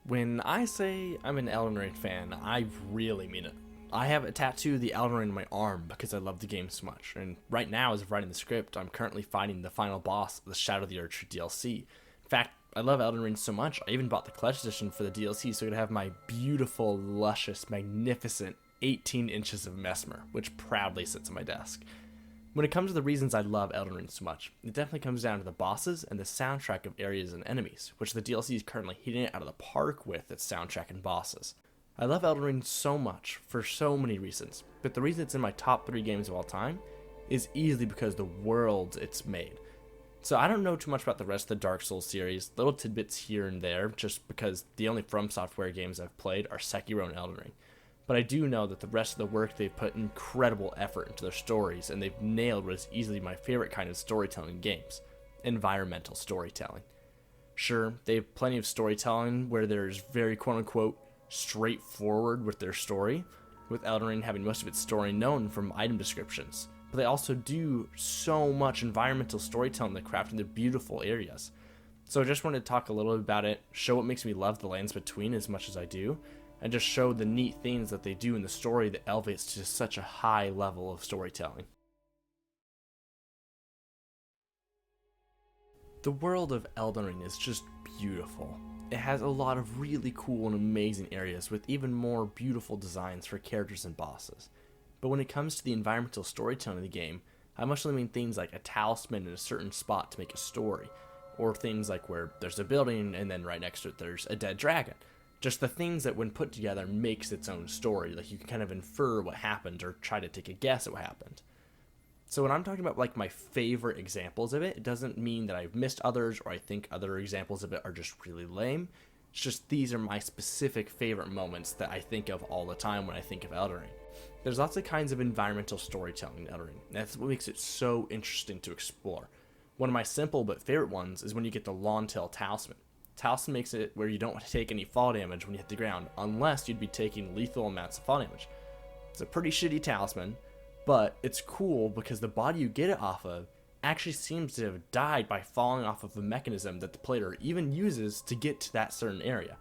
When I say I'm an Elden Ring fan, I really mean it. I have a tattoo of the Elden Ring on my arm because I love the game so much, and right now, as of writing the script, I'm currently fighting the final boss of the Shadow of the Erdtree DLC. In fact, I love Elden Ring so much, I even bought the collector's edition for the DLC so I could have my beautiful, luscious, magnificent 18 inches of Mesmer, which proudly sits on my desk. When it comes to the reasons I love Elden Ring so much, it definitely comes down to the bosses and the soundtrack of areas and enemies, which the DLC is currently hitting it out of the park with its soundtrack and bosses. I love Elden Ring so much for so many reasons, but the reason it's in my top 3 games of all time is easily because the worlds it's made. So I don't know too much about the rest of the Dark Souls series, little tidbits here and there, just because the only From Software games I've played are Sekiro and Elden Ring. But I do know that the rest of the work they've put incredible effort into their stories, and they've nailed what is easily my favorite kind of storytelling in games: environmental storytelling. Sure, they have plenty of storytelling where there's very quote-unquote straightforward with their story, with Elden Ring having most of its story known from item descriptions. But they also do so much environmental storytelling that crafting their beautiful areas. So I just wanted to talk a little bit about it, show what makes me love the lands between as much as I do, and just show the neat things that they do in the story that elevates to such a high level of storytelling. The world of Elden Ring is just beautiful. It has a lot of really cool and amazing areas with even more beautiful designs for characters and bosses. But when it comes to the environmental storytelling of the game, I mostly mean things like a talisman in a certain spot to make a story, or things like where there's a building and then right next to it there's a dead dragon. Just the things that when put together makes its own story, like you can kind of infer what happened or try to take a guess at what happened. So when I'm talking about like my favorite examples of it, it doesn't mean that I've missed others or I think other examples of it are just really lame. It's just these are my specific favorite moments that I think of all the time when I think of Elden Ring. There's lots of kinds of environmental storytelling in Elden Ring. That's what makes it so interesting to explore. One of my simple but favorite ones is when you get the Long Tail Talisman. Talisman makes it where you don't take any fall damage when you hit the ground, unless you'd be taking lethal amounts of fall damage. It's a pretty shitty talisman, but it's cool because the body you get it off of actually seems to have died by falling off of a mechanism that the player even uses to get to that certain area.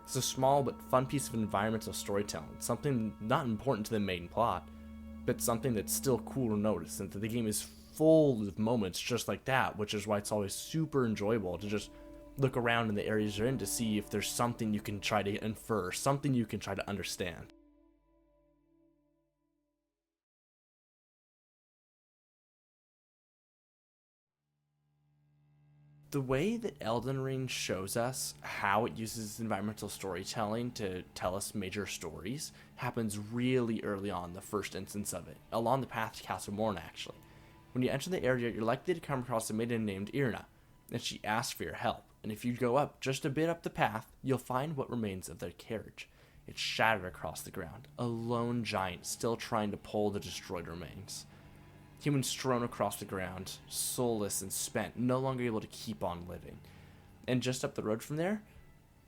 It's a small but fun piece of environmental storytelling, something not important to the main plot, but something that's still cool to notice, and that the game is full of moments just like that, which is why it's always super enjoyable to just look around in the areas you're in to see if there's something you can try to infer, something you can try to understand. The way that Elden Ring shows us how it uses environmental storytelling to tell us major stories happens really early on, the first instance of it, along the path to Castle Morn actually. When you enter the area, you're likely to come across a maiden named Irna, and she asks for your help. And if you go up just a bit up the path, you'll find what remains of their carriage. It's shattered across the ground, a lone giant still trying to pull the destroyed remains. Humans strewn across the ground, soulless and spent, no longer able to keep on living. And just up the road from there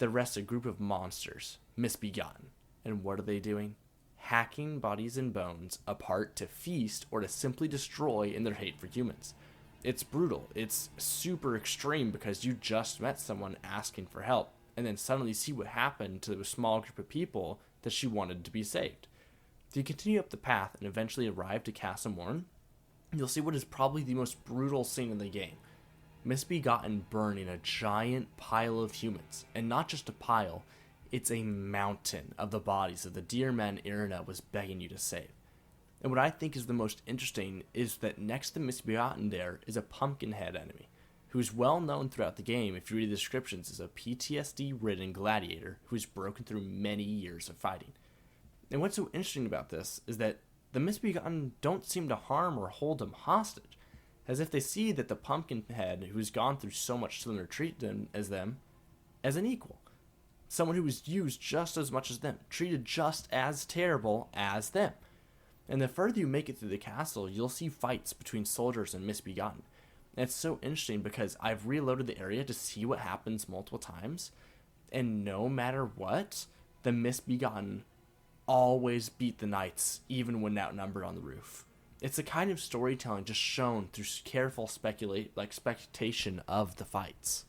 rests a group of monsters, misbegotten. And what are they doing? Hacking bodies and bones apart to feast or to simply destroy in their hate for humans. It's brutal. It's super extreme because you just met someone asking for help and then suddenly see what happened to a small group of people that she wanted to be saved. If you continue up the path and eventually arrive to Castle Morn, you'll see what is probably the most brutal scene in the game. Misbegotten burning a giant pile of humans, and not just a pile, it's a mountain of the bodies of the dear men Irina was begging you to save. And what I think is the most interesting is that next to Misbegotten there is a Pumpkinhead enemy, who is well known throughout the game if you read the descriptions as a PTSD-ridden gladiator who has broken through many years of fighting. And what's so interesting about this is that the Misbegotten don't seem to harm or hold him hostage, as if they see that the Pumpkinhead, who's gone through so much similar treatment as them, as an equal. Someone who was used just as much as them, treated just as terrible as them. And the further you make it through the castle, you'll see fights between soldiers and Misbegotten. And it's so interesting because I've reloaded the area to see what happens multiple times, and no matter what, the Misbegotten always beat the knights, even when outnumbered on the roof. It's a kind of storytelling just shown through careful speculation of the fights.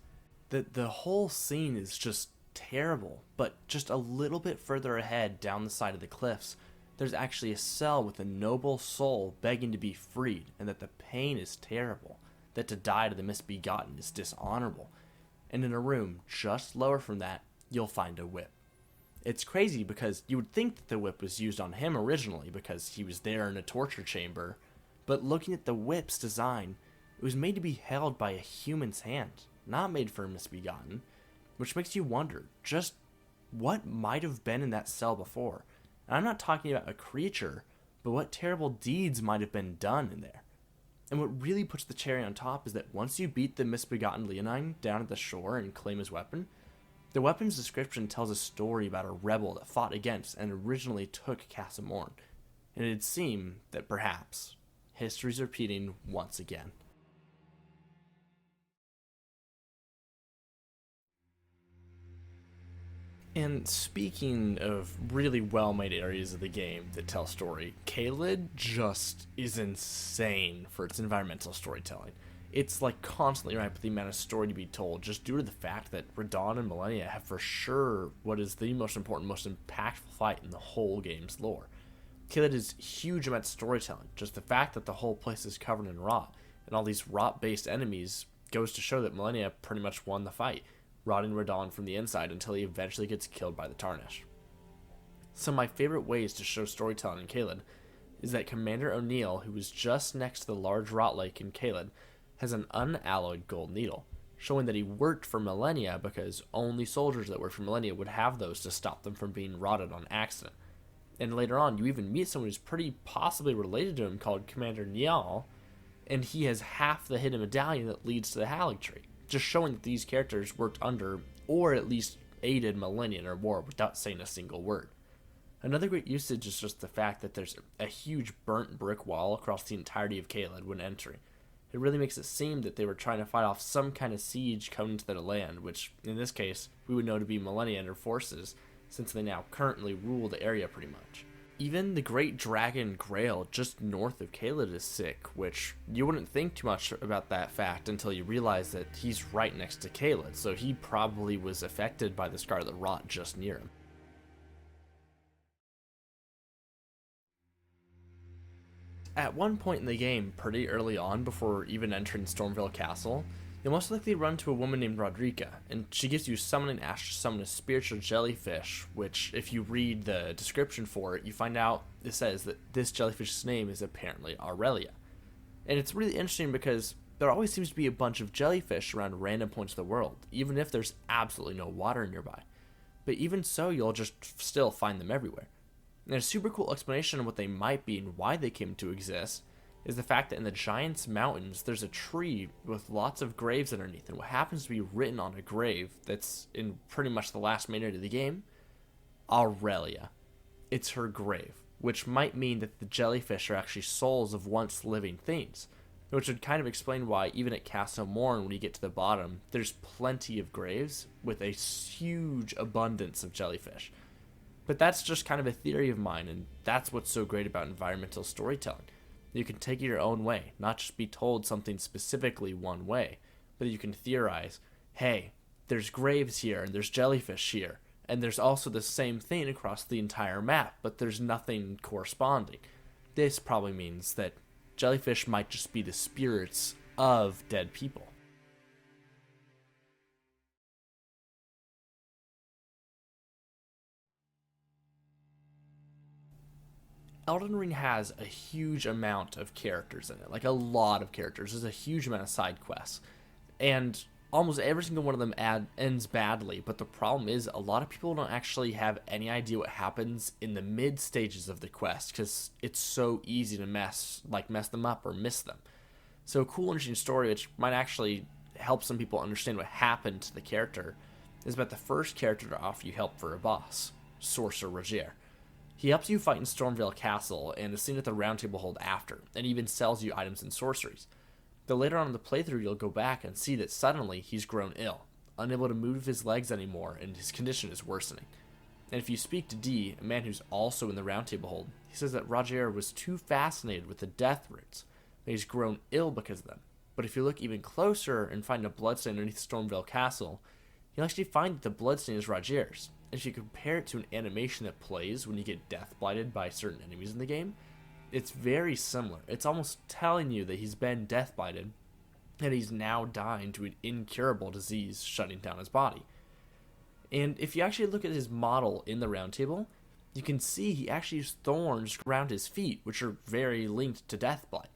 The whole scene is just terrible, but just a little bit further ahead down the side of the cliffs, there's actually a cell with a noble soul begging to be freed, and that the pain is terrible, that to die to the misbegotten is dishonorable. And in a room just lower from that, you'll find a whip. It's crazy because you would think that the whip was used on him originally because he was there in a torture chamber, but looking at the whip's design, it was made to be held by a human's hand, not made for a misbegotten, which makes you wonder just what might have been in that cell before. And I'm not talking about a creature, but what terrible deeds might have been done in there. And what really puts the cherry on top is that once you beat the misbegotten Leonine down at the shore and claim his weapon, the weapon's description tells a story about a rebel that fought against and originally took Casa Morn. And it'd seem that perhaps history's repeating once again. And speaking of really well-made areas of the game that tell story, Caelid just is insane for its environmental storytelling. It's like constantly ripe with the amount of story to be told, just due to the fact that Radahn and Malenia have for sure what is the most important, most impactful fight in the whole game's lore. Caelid is huge amounts of storytelling. Just the fact that the whole place is covered in rot, and all these rot-based enemies, goes to show that Malenia pretty much won the fight, rotting Radahn from the inside until he eventually gets killed by the Tarnish. Some of my favorite ways to show storytelling in Caelid is that Commander O'Neill, who was just next to the large rot lake in Caelid, has an unalloyed gold needle, showing that he worked for Malenia because only soldiers that worked for Malenia would have those to stop them from being rotted on accident. And later on, you even meet someone who's pretty possibly related to him called Commander Niall, and he has half the hidden medallion that leads to the Halig tree, just showing that these characters worked under, or at least aided Malenia in her war without saying a single word. Another great usage is just the fact that there's a huge burnt brick wall across the entirety of Caelid when entering. It really makes it seem that they were trying to fight off some kind of siege coming to their land, which, in this case, we would know to be Malenia and her forces, since they now currently rule the area pretty much. Even the Great Dragon Grail just north of Caelid is sick, which you wouldn't think too much about that fact until you realize that he's right next to Caelid, so he probably was affected by the Scarlet Rot just near him. At one point in the game, pretty early on, before even entering Stormvale Castle, you'll most likely run to a woman named Rodrika, and she gives you summoning ash to summon a spiritual jellyfish, which, if you read the description for it, you find out it says that this jellyfish's name is apparently Aurelia. And it's really interesting because there always seems to be a bunch of jellyfish around random points of the world, even if there's absolutely no water nearby. But even so, you'll just still find them everywhere. And a super cool explanation of what they might be and why they came to exist is the fact that in the Giants Mountains, there's a tree with lots of graves underneath, and what happens to be written on a grave that's in pretty much the last minute of the game? Aurelia. It's her grave, which might mean that the jellyfish are actually souls of once living things, which would kind of explain why even at Castle Morn, when you get to the bottom, there's plenty of graves with a huge abundance of jellyfish. But that's just kind of a theory of mine, and that's what's so great about environmental storytelling. You can take it your own way, not just be told something specifically one way, but you can theorize, hey, there's graves here, and there's jellyfish here, and there's also the same thing across the entire map, but there's nothing corresponding. This probably means that jellyfish might just be the spirits of dead people. Elden Ring has a huge amount of characters in it, like a lot of characters. There's a huge amount of side quests, and almost every single one of them ends badly, but the problem is a lot of people don't actually have any idea what happens in the mid stages of the quest, because it's so easy to mess them up or miss them. So a cool, interesting story, which might actually help some people understand what happened to the character, is about the first character to offer you help for a boss, Sorcerer Rogier. He helps you fight in Stormvale Castle and is seen at the Round Table Hold after, and even sells you items and sorceries. Though later on in the playthrough you'll go back and see that suddenly he's grown ill, unable to move his legs anymore, and his condition is worsening. And if you speak to D, a man who's also in the Round Table Hold, he says that Rogier was too fascinated with the death roots, that he's grown ill because of them. But if you look even closer and find a bloodstain underneath Stormvale Castle, you'll actually find that the bloodstain is Rogier's. If you compare it to an animation that plays when you get death blighted by certain enemies in the game, it's very similar. It's almost telling you that he's been death blighted and he's now dying to an incurable disease shutting down his body. And if you actually look at his model in the round table, you can see he actually has thorns around his feet, which are very linked to death blight.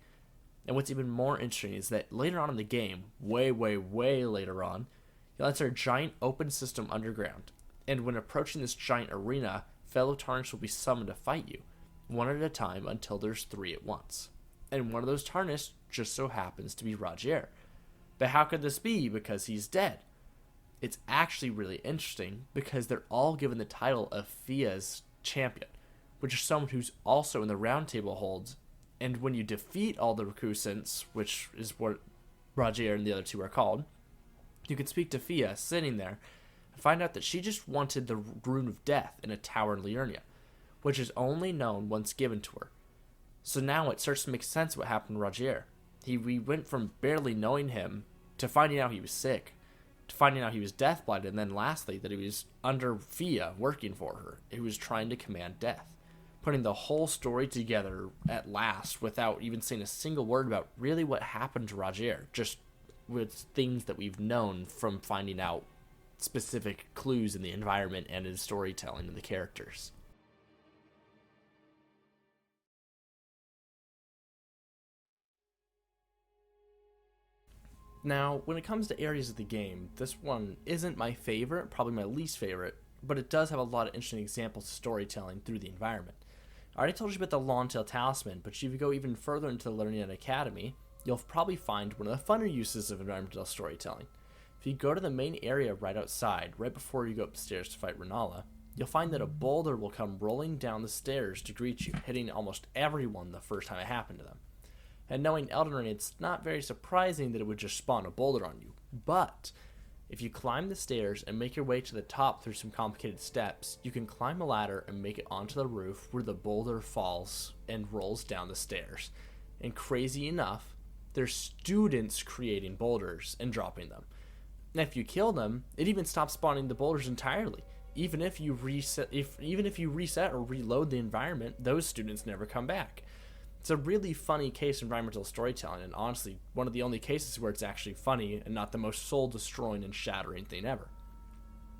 And what's even more interesting is that later on in the game, way later on, you'll enter a giant open system underground. And when approaching this giant arena, fellow Tarnished will be summoned to fight you, one at a time until there's 3 at once. And one of those Tarnished just so happens to be Rogier. But how could this be? Because he's dead. It's actually really interesting because they're all given the title of Fia's champion, which is someone who's also in the round table holds. And when you defeat all the recusants, which is what Rogier and the other two are called, you can speak to Fia sitting there and find out that she just wanted the Rune of Death in a tower in Liurnia, which is only known once given to her. So now it starts to make sense what happened to Rogier. We went from barely knowing him to finding out he was sick, to finding out he was death blighted, and then lastly that he was under Fia working for her, who was trying to command death. Putting the whole story together at last without even saying a single word about really what happened to Rogier, just with things that we've known from finding out specific clues in the environment and in storytelling and the characters. Now, when it comes to areas of the game, this one isn't my favorite, probably my least favorite, but it does have a lot of interesting examples of storytelling through the environment. I already told you about the Longtail Talisman, but if you go even further into the Learning Academy, you'll probably find one of the funner uses of environmental storytelling. If you go to the main area right outside, right before you go upstairs to fight Renala, you'll find that a boulder will come rolling down the stairs to greet you, hitting almost everyone the first time it happened to them. And knowing Elden Ring, it's not very surprising that it would just spawn a boulder on you. But if you climb the stairs and make your way to the top through some complicated steps, you can climb a ladder and make it onto the roof where the boulder falls and rolls down the stairs. And crazy enough, there's students creating boulders and dropping them. And if you kill them, it even stops spawning the boulders entirely. Even if you reset or reload the environment, those students never come back. It's a really funny case of environmental storytelling, and honestly, one of the only cases where it's actually funny and not the most soul-destroying and shattering thing ever.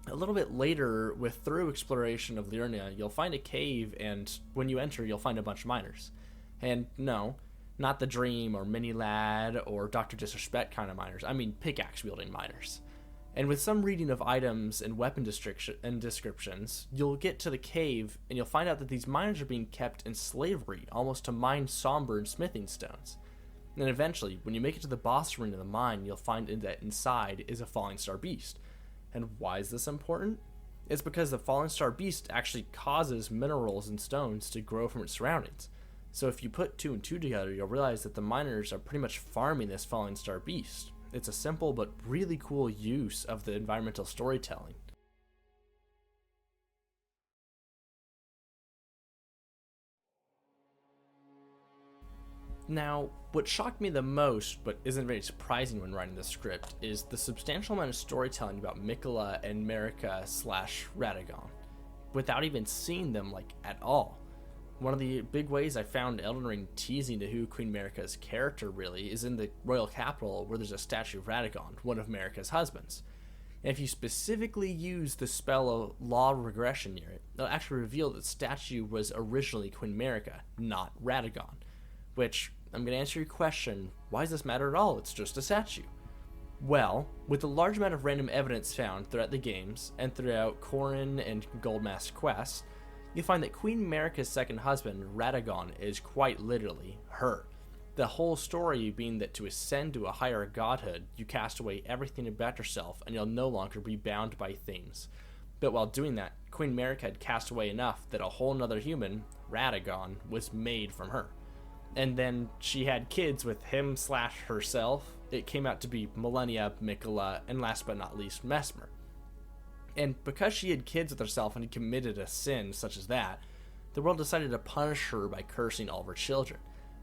A little bit later, with thorough exploration of Liurnia, you'll find a cave, and when you enter, you'll find a bunch of miners. And no, not the Dream or Mini Lad or Dr. Disrespect kind of miners. I mean pickaxe-wielding miners. And with some reading of items and weapon descriptions, you'll get to the cave and you'll find out that these miners are being kept in slavery, almost to mine somber and smithing stones. And then eventually, when you make it to the boss arena of the mine, you'll find that inside is a falling star beast. And why is this important? It's because the falling star beast actually causes minerals and stones to grow from its surroundings. So if you put 2 and 2 together, you'll realize that the miners are pretty much farming this falling star beast. It's a simple but really cool use of the environmental storytelling. Now, what shocked me the most, but isn't very surprising when writing the script, is the substantial amount of storytelling about Miquella and Marika / Radagon, without even seeing them, at all. One of the big ways I found Elden Ring teasing to who Queen Marika's character really is in the royal capital, where there's a statue of Radagon, one of Marika's husbands. And if you specifically use the spell of Law Regression near it, it'll actually reveal that the statue was originally Queen Marika, not Radagon. Which, I'm going to answer your question, why does this matter at all? It's just a statue. Well, with the large amount of random evidence found throughout the games, and throughout Corrin and Goldmask quests, you find that Queen Marika's second husband, Radagon, is quite literally her. The whole story being that to ascend to a higher godhood, you cast away everything about yourself and you'll no longer be bound by things. But while doing that, Queen Marika had cast away enough that a whole nother human, Radagon, was made from her. And then she had kids with him / herself. It came out to be Millennia, Miquella, and last but not least, Messmer. And because she had kids with herself and had committed a sin such as that, the world decided to punish her by cursing all of her children.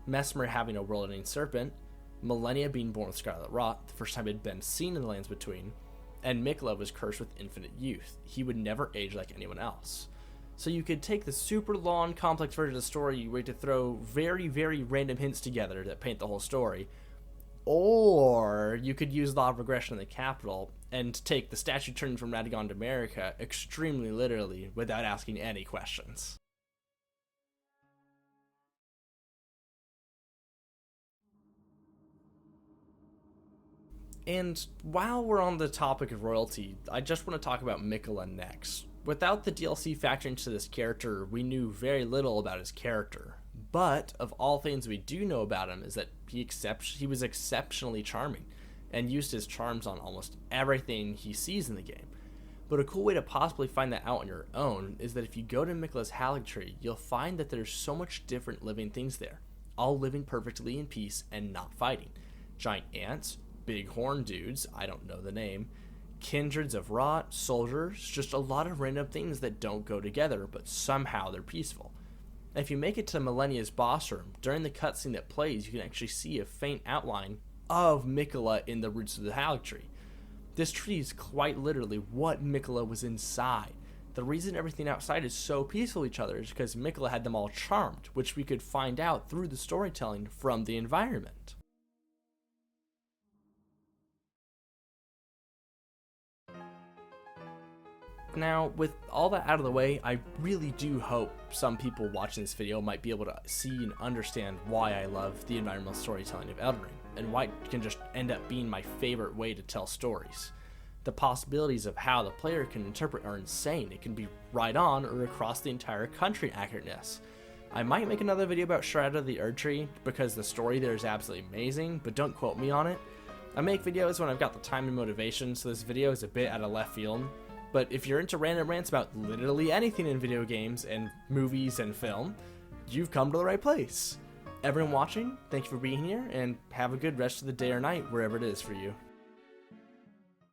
Messmer having a world-ending serpent, Millennia being born with Scarlet Rot, the first time it had been seen in the Lands Between, and Mikla was cursed with infinite youth. He would never age like anyone else. So you could take the super long, complex version of the story where you to throw very, very random hints together that paint the whole story, or you could use law of regression in the capital and take the statue turned from Radagon to America extremely literally without asking any questions. And while we're on the topic of royalty, I just want to talk about Mikla next. Without the DLC factoring into this character, we knew very little about his character. But of all things we do know about him is that he was exceptionally charming and used his charms on almost everything he sees in the game. But a cool way to possibly find that out on your own is that if you go to Mikla's Haligtree, you'll find that there's so much different living things there, all living perfectly in peace and not fighting. Giant ants, big horn dudes, I don't know the name, kindreds of rot, soldiers, just a lot of random things that don't go together, but somehow they're peaceful. And if you make it to Millennia's boss room, during the cutscene that plays, you can actually see a faint outline of Mikla in the roots of the Haligtree. This tree is quite literally what Mikla was inside. The reason everything outside is so peaceful with each other is because Mikla had them all charmed, which we could find out through the storytelling from the environment. Now, with all that out of the way, I really do hope some people watching this video might be able to see and understand why I love the environmental storytelling of Elden Ring, and why it can just end up being my favorite way to tell stories. The possibilities of how the player can interpret are insane. It can be right on or across the entire country accurateness. I might make another video about Shroud of the Erdtree because the story there is absolutely amazing, but don't quote me on it. I make videos when I've got the time and motivation, so this video is a bit out of left field. But if you're into random rants about literally anything in video games and movies and film, you've come to the right place. Everyone watching, thank you for being here, and have a good rest of the day or night wherever it is for you.